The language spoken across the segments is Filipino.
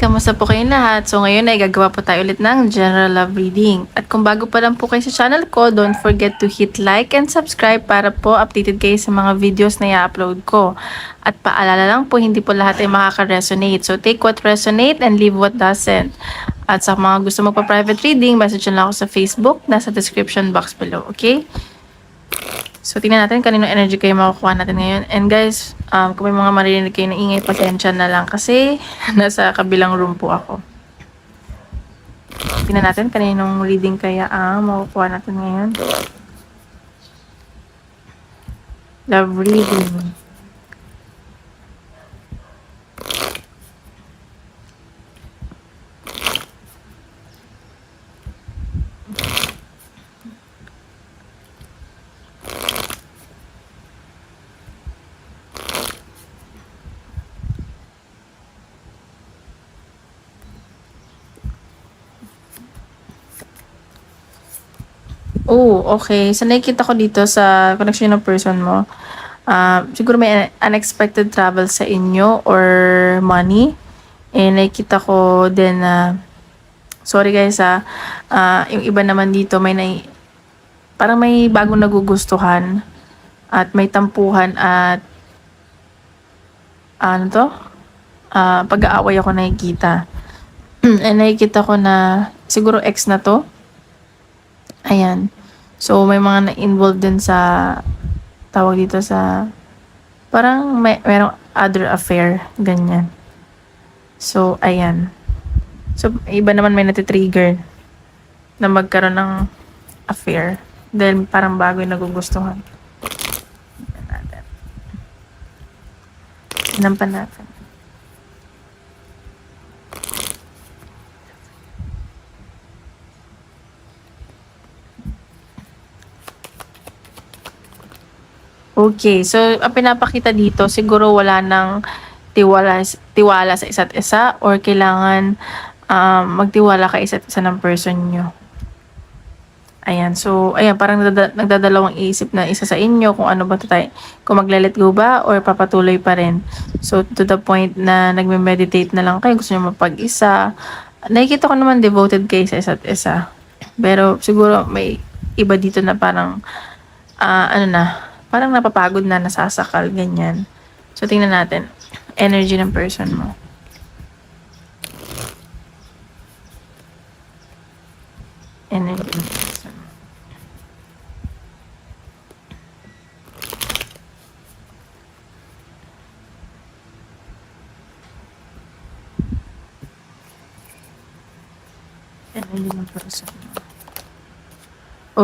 Kamusta po kayong lahat? So ngayon ay gagawa po tayo ulit ng general love reading. At kung bago pa lang po kayo sa channel ko, don't forget to hit like and subscribe para po updated kayo sa mga videos na i-upload ko. At paalala lang po, hindi po lahat ay makaka-resonate. So take what resonate and leave what doesn't. At sa mga gusto magpa-private reading, message lang ako sa Facebook, nasa description box below, okay? So, tingnan natin kanino energy kayo makukuha natin ngayon. And guys, kung may mga maririnig kayo na ingay, pasensya na lang kasi nasa kabilang room po ako. Tingnan natin kaninong reading kaya ang makukuha natin ngayon. Love reading. Oh, okay. So, nakikita ko dito sa connection ng person mo. Siguro may unexpected travel sa inyo or money. Nakikita ko din na, sorry guys yung iba naman dito parang may bagong nagugustuhan at may tampuhan at pag-aaway ako nakikita. Nakikita ko na siguro ex na to. Ayan. So, may mga na-involved din sa, tawag dito sa, parang merong other affair, ganyan. So, ayan. So, iba naman may natitrigger na magkaroon ng affair. Dahil parang bago yung nagugustuhan. Tignan natin. Tignan pa natin. Okay, so ang pinapakita dito, siguro wala nang tiwala sa isa't isa or kailangan magtiwala ka isa't isa ng person nyo. Ayan, so ayan, parang nagdadalawang isip na isa sa inyo kung ano ba tayo, kung magle-let go ba or papatuloy pa rin. So to the point na nagme-meditate na lang kayo, gusto nyo mapag-isa. Nakikita ko naman devoted kayo sa isa't isa. Pero siguro may iba dito na parang parang napapagod na, nasasakal, ganyan. So, tingnan natin. Energy ng person mo. Energy ng person mo. Energy ng person mo.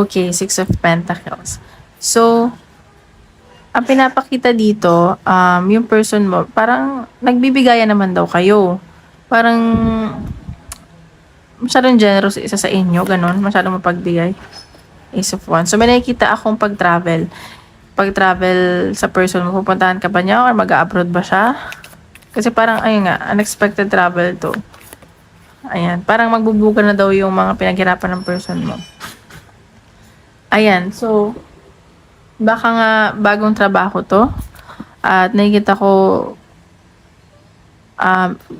Okay, Six of Pentacles. So, ang pinapakita dito, yung person mo, parang nagbibigayan naman daw kayo. Parang masyadong generous isa sa inyo, ganun. Masyadong mapagbigay. Ace of Wands. So, may nakikita akong pag-travel. Pag-travel sa person mo, pupuntahan ka ba niya or mag-abroad ba siya? Kasi parang, ayun nga, unexpected travel to. Ayan. Parang magbubuga na daw yung mga pinaghirapan ng person mo. Ayan. So, baka nga bagong trabaho to at nakikita ko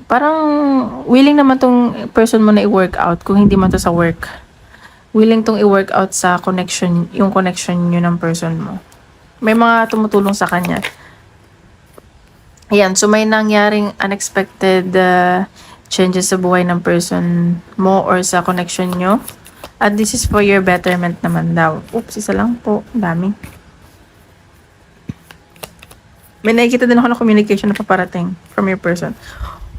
parang willing naman tong person mo na i-work out kung hindi man to sa work. Willing tong i-work out sa connection, yung connection nyo ng person mo. May mga tumutulong sa kanya. Ayan, so may nangyaring unexpected changes sa buhay ng person mo or sa connection nyo. At this is for your betterment naman daw. Oops, isa lang po. Dami. May nakikita din ako ng communication na paparating from your person.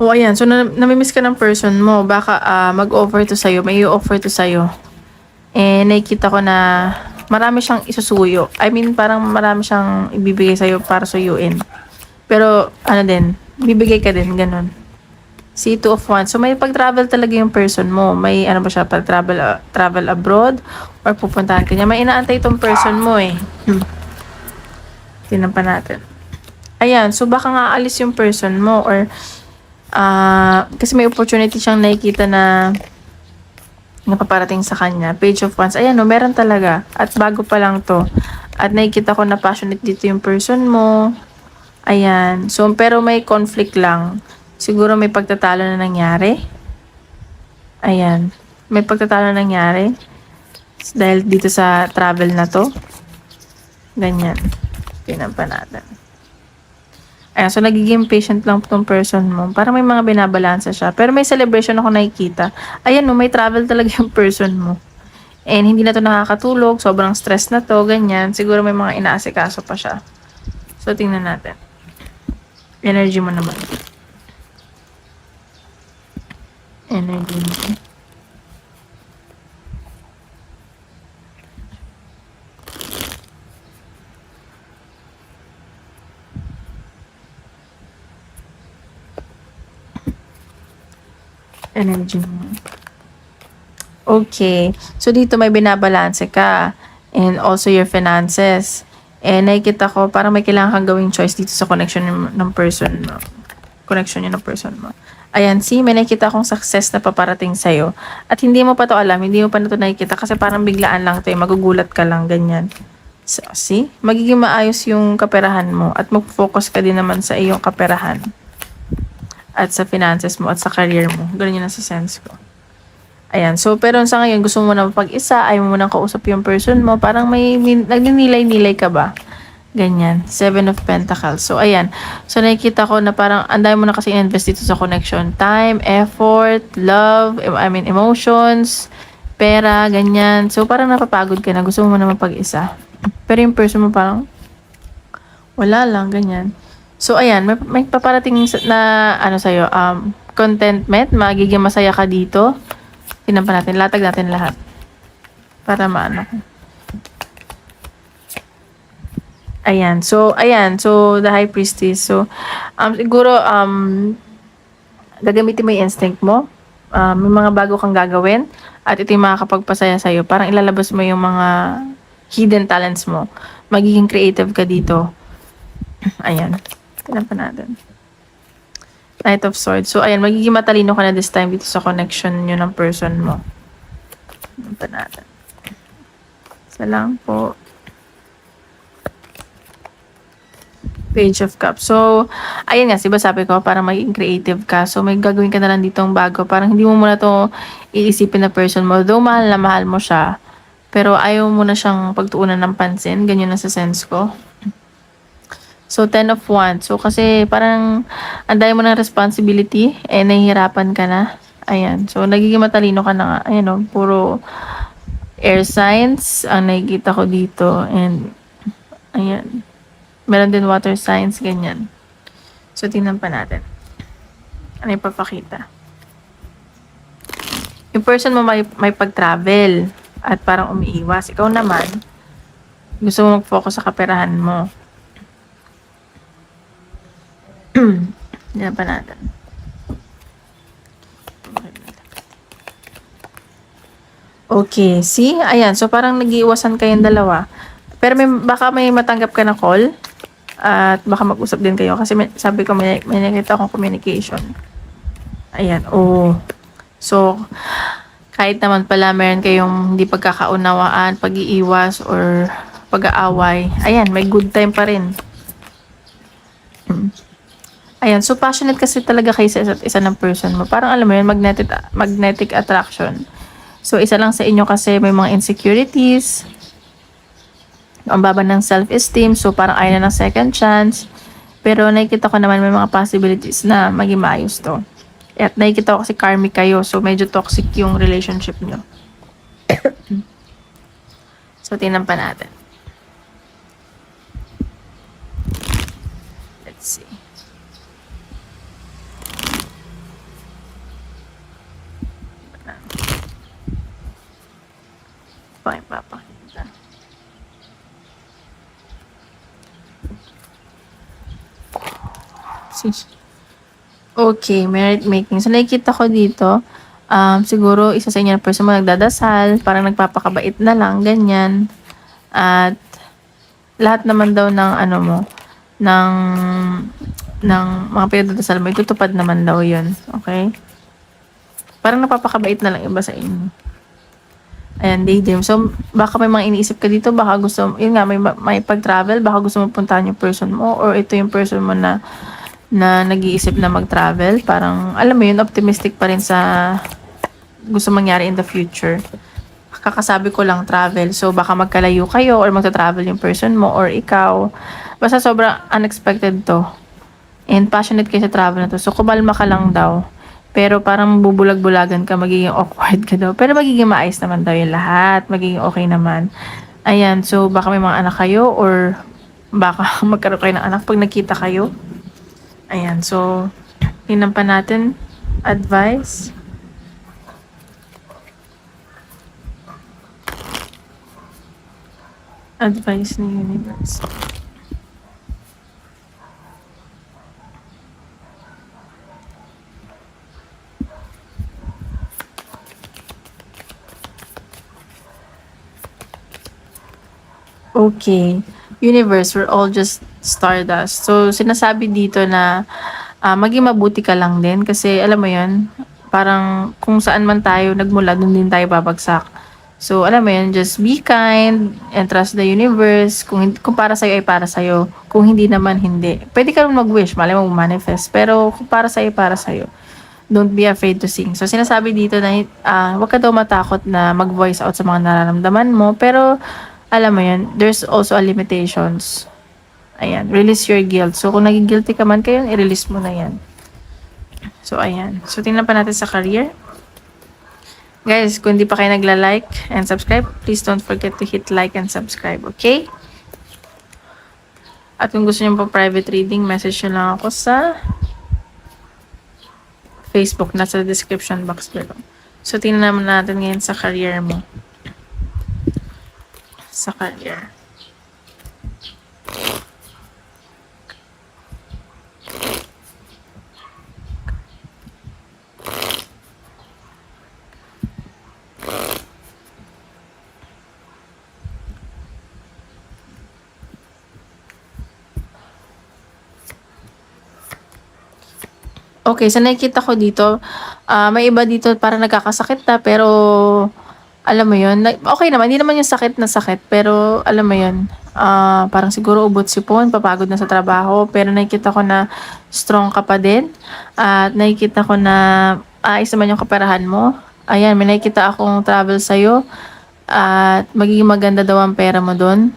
O ayan, so namimiss ka ng person mo, baka mag-offer to sa'yo, may i-offer to sa'yo. Nakikita ko na marami siyang isusuyo. I mean, parang marami siyang ibibigay sa'yo para suyuin. Pero, bibigay ka din, ganun. Two of Wands. So, may pag-travel talaga yung person mo. May, ba siya, pag-travel abroad or pupuntahan ka niya. May inaantay itong person mo eh. Tingnan pa natin. Ayan, so baka nga alis yung person mo or kasi may opportunity siyang nakikita na napaparating sa kanya. Page of Wands. Ayan, no, meron talaga. At bago pa lang to. At nakikita ko na passionate dito yung person mo. Ayan. So, pero may conflict lang. Siguro may pagtatalo na nangyari. Ayan. May pagtatalo na nangyari. Dahil dito sa travel na to. Ganyan. Tingnan pa natin. Ayan, so nagiging patient lang tong person mo. Parang may mga binabalansa siya. Pero may celebration ako nakikita. Ayan, no, may travel talaga yung person mo. And hindi na to nakakatulog. Sobrang stress na to. Ganyan. Siguro may mga inaasikaso pa siya. So, tingnan natin. Energy mo naman. Energy mo. Energy mo. Okay. So, dito may binabalanse ka. And also your finances. And nakikita ko, parang may kailangan kang gawing choice dito sa connection ng person mo. Connection niya ng person mo. Ayan, see, may nakikita akong success na paparating sa'yo. At hindi mo pa to alam, hindi mo pa na to nakikita kasi parang biglaan lang to, magugulat ka lang, ganyan. So, see, magiging maayos yung kaperahan mo at mag-focus ka din naman sa iyong kaperahan. At sa finances mo at sa career mo. Ganun yun ang sa sense ko. Ayan. So, pero sa ngayon, gusto mo na mapag-isa, ayaw mo nang kausap yung person mo, parang may nagninilay-nilay ka ba? Ganyan. 7 of Pentacles. So, ayan. So, nakikita ko na parang anday mo na kasi invest dito sa connection. Time, effort, love, emotions, pera, ganyan. So, parang napapagod ka na. Gusto mo na mapag-isa. Pero yung person mo parang wala lang, ganyan. So, ayan, may paparating na, sa'yo, contentment, magiging masaya ka dito. Tingnan pa natin, latag natin lahat. Para maano ko. Ayan, so, the High Priestess. So, siguro, gagamitin mo yung instinct mo. May mga bago kang gagawin. At ito yung makakapagpasaya sa'yo. Parang ilalabas mo yung mga hidden talents mo. Magiging creative ka dito. Ayan. Tingnan pa natin. Knight of Swords. So, ayan, magiging matalino ka na this time dito sa connection nyo ng person mo. Tingnan pa natin. Isa lang po. Page of Cups. So, ayan nga, diba sabi ko, para maging creative ka. So, may gagawin ka na lang ditong bago. Parang hindi mo muna to iisipin na person mo. Though mahal na mahal mo siya, pero ayaw mo na siyang pagtuunan ng pansin. Ganyan na sa sense ko. So, 10 of Wands. So, kasi parang anday mo ng responsibility, nahihirapan ka na. Ayan. So, nagiging matalino ka na nga. Ayan o, puro air signs ang nakikita ko dito. And, ayan. Meron din water signs, ganyan. So, tingnan pa natin. Ano yung papakita? Yung person mo may pag-travel at parang umiiwas. Ikaw naman, gusto mo mag-focus sa kaperahan mo. Tingnan pa natin. Okay, see? Ayan, so parang nag-iiwasan kayong dalawa. Pero baka may matanggap ka na call. At baka mag-usap din kayo. Kasi sabi ko, may nakita akong communication. Ayan, oh. So, kahit naman pala meron kayong hindi pagkakaunawaan, pag-iiwas, or pag-aaway. Ayan, may good time pa rin. Ayan, so passionate kasi talaga kayo sa isa't isa ng person mo. Parang alam mo yun, magnetic attraction. So, isa lang sa inyo kasi may mga insecurities, ang baba ng self-esteem, so parang ayaw na ng second chance. Pero nakikita ko naman may mga possibilities na maging maayos to. At nakikita ko kasi karmic kayo, so medyo toxic yung relationship nyo. So, tingnan pa natin. Let's see. Fine, papakita. Okay, merit making. So, nakikita ko dito, siguro isa sa inyo na person mo nagdadasal, parang nagpapakabait na lang, ganyan. At lahat naman daw ng ano mo, ng mga pinagdadasal mo, itutupad naman daw yun. Okay? Parang napapakabait na lang iba sa inyo. Ayan, daydream. So, baka may mga iniisip ka dito, baka gusto, yun nga, may pag-travel, baka gusto mo puntahan yung person mo, or ito yung person mo na na nag-iisip na mag-travel. Parang, alam mo yun, optimistic pa rin sa gusto mangyari in the future. Kakasabi ko lang travel. So, baka magkalayo kayo or magta-travel yung person mo or ikaw. Basta sobrang unexpected to. And passionate kayo sa travel na to. So, kumalma ka lang daw. Pero parang bubulag-bulagan ka, magiging awkward ka daw. Pero magiging maayos naman daw yung lahat. Magiging okay naman. Ayan, so baka may mga anak kayo or baka magkaroon kayo ng anak pag nagkita kayo. Ayan, so tingnan pa natin. Advice. Advice ni universe. Okay. Universe, we're all just stardust. So, sinasabi dito na maging mabuti ka lang din kasi alam mo yun, parang kung saan man tayo nagmula, dun din tayo babagsak. So, alam mo yun, just be kind and trust the universe. Kung para sa'yo ay para sa'yo. Kung hindi naman, hindi. Pwede ka rin mag-wish, malay mo manifest. Pero kung para sa'yo, para sa'yo. Don't be afraid to sing. So, sinasabi dito na huwag ka daw matakot na mag-voice out sa mga nararamdaman mo. Pero, alam mo yun, there's also a limitations. Ayan, release your guilt. So, kung naging guilty ka man kayo, i-release mo na yan. So, ayan. So, tingnan pa natin sa career. Guys, kung hindi pa kayo nagla-like and subscribe, please don't forget to hit like and subscribe, okay? At kung gusto niyo po private reading, message nyo lang ako sa Facebook, nasa description box below. So, tingnan naman natin ngayon sa career mo. Sa career. Okay, sa nakikita ko dito, may iba dito parang nagkakasakit na, pero alam mo yun, okay naman, hindi naman yung sakit na sakit, pero alam mo yun, parang siguro ubot sipon, papagod na sa trabaho, pero nakikita ko na strong ka pa din, at nakikita ko na ayos naman yung kaperahan mo. Ayan, may nakikita akong travel sa'yo, at magiging maganda daw ang pera mo doon.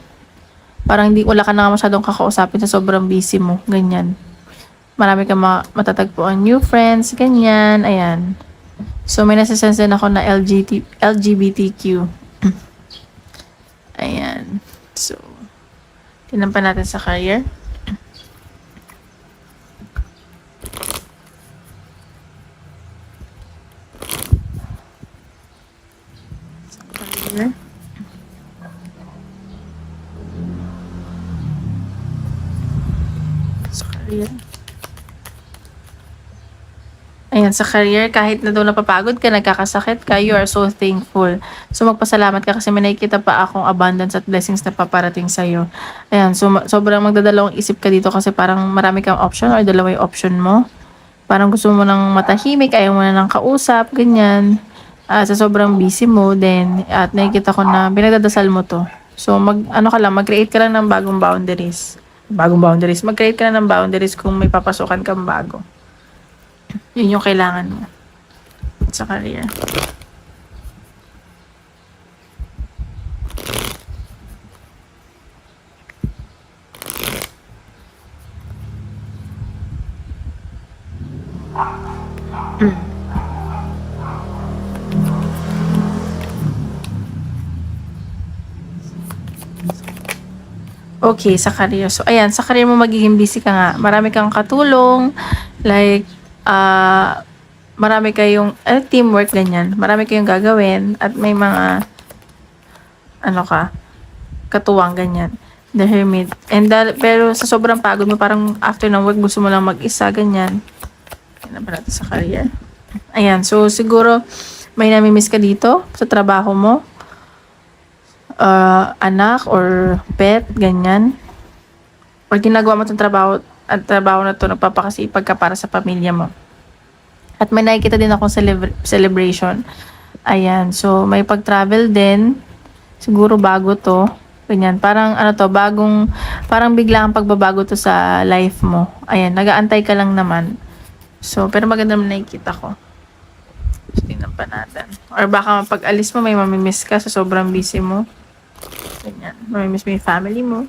Parang wala ka na masyadong kakausapin sa sobrang busy mo, ganyan. Marami kang matatagpuan new friends, ganyan, ayan. So, may nasa-sense din ako na LGBTQ. Ayan. So, tingnan pa natin sa career. Sa career. Sa career. Ayan, sa career, kahit na daw napapagod ka, nagkakasakit ka, you are so thankful. So, magpasalamat ka kasi may nakikita pa akong abundance at blessings na paparating sa'yo. Ayan, so sobrang magdadalawang isip ka dito kasi parang marami kang option or dalawa yung option mo. Parang gusto mo nang matahimik, ayaw mo na ng kausap, ganyan. Sa sobrang busy mo, then, at nakikita ko na pinagdadasal mo to. So, mag-create ka lang ng bagong boundaries. Mag-create ka lang ng boundaries kung may papasukan kang bago. Yun yung kailangan mo sa career. Okay, sa career. So, ayan, sa career mo magiging busy ka nga. Marami kang katulong, like, marami kayong teamwork, ganyan. Marami kayong gagawin at may mga katuwang, ganyan. The Hermit. Pero sa sobrang pagod mo, parang after ng work, gusto mo lang mag-isa, ganyan. Yan na natin sa career. Ayan, so siguro may namimiss ka dito sa trabaho mo. Anak or pet, ganyan. Or ginagawa mo itong trabaho, at trabaho na ito, nagpapakasipag ka para sa pamilya mo. At may nakikita din akong celebration. Ayan, so may pag-travel din. Siguro bago to. Ganyan, parang ano to, parang biglang pagbabago to sa life mo. Ayan, nag-aantay ka lang naman. So, pero maganda naman nakikita ko. So, tingnan pa natin. Or baka pag alis mo, may mamimiss ka sa sobrang busy mo. Ganyan, mamimiss mo yung family mo.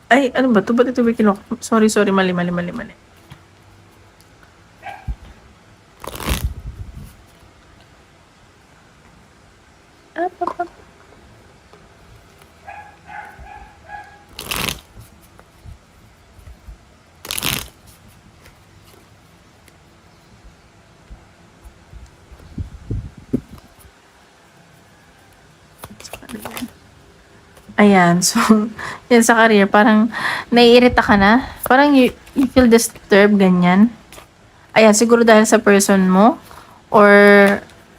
Ay, ano ba to? Ba't ito kinok? Sorry, mali. Ayan, so, yan sa career, parang naiirita ka na. Parang you feel disturbed, ganyan. Ayan, siguro dahil sa person mo, or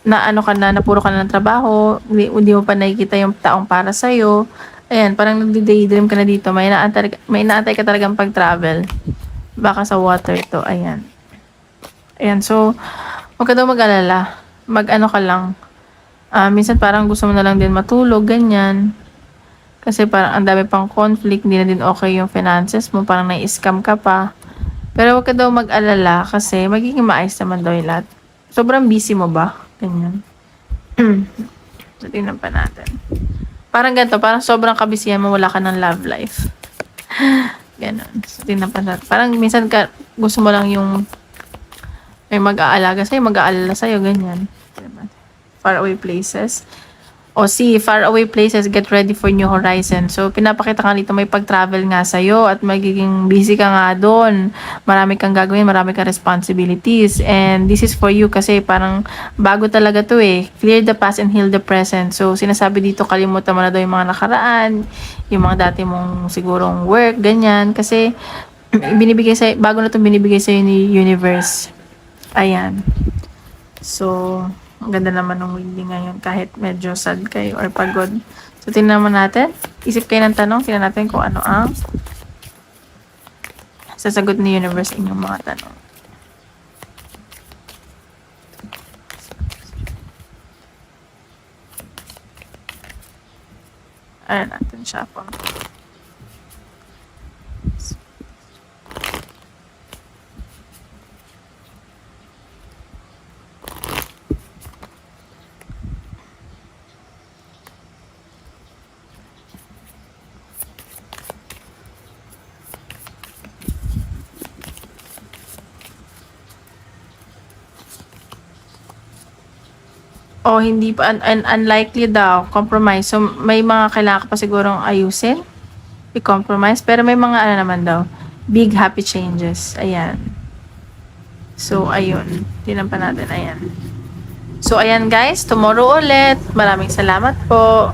na ano ka na, napuro ka na ng trabaho, hindi mo pa nakikita yung taong para sa'yo. Ayan, parang nagdi-daydream ka na dito. May inaantay ka talagang pag-travel. Baka sa water to, ayan. Ayan, so, huwag ka daw mag-alala. Mag-ano ka lang. Minsan parang gusto mo na lang din matulog, ganyan. Kasi parang ang dami pang conflict, hindi na din okay yung finances mo, parang nai-scam ka pa. Pero huwag ka daw mag-alala kasi magiging maayos naman daw yung lahat. Sobrang busy mo ba? Ganyan. So, tingnan pa natin. Parang ganito, parang sobrang kabisihan mo, wala ka ng love life. Ganon. So, tingnan pa natin. Parang minsan gusto mo lang yung may mag-aalaga sa'yo, mag-aalala sa'yo, ganyan. Far away places. O far away places, get ready for new horizon. So, pinapakita ka dito may pag-travel nga sa'yo at magiging busy ka nga doon. Marami kang gagawin, marami kang responsibilities. And this is for you kasi parang bago talaga to eh. Clear the past and heal the present. So, sinasabi dito, kalimutan mo na daw yung mga nakaraan, yung mga dati mong sigurong work, ganyan. Kasi, bago na itong binibigay sa'yo ni universe. Ayan. So, ang ganda naman ng reading ngayon kahit medyo sad kayo or pagod. So, tingnan naman natin. Isip kayo ng tanong. Tingnan natin kung ano ang sasagot ni universe inyong mga tanong. Ayan natin siya po. O hindi pa, unlikely daw, compromise. So, may mga kailangan ka pa sigurong ayusin, i-compromise, pero may mga ano naman daw, big happy changes. Ayan. So, ayun. Tingnan pa natin, ayan. So, ayan guys, tomorrow ulit. Maraming salamat po.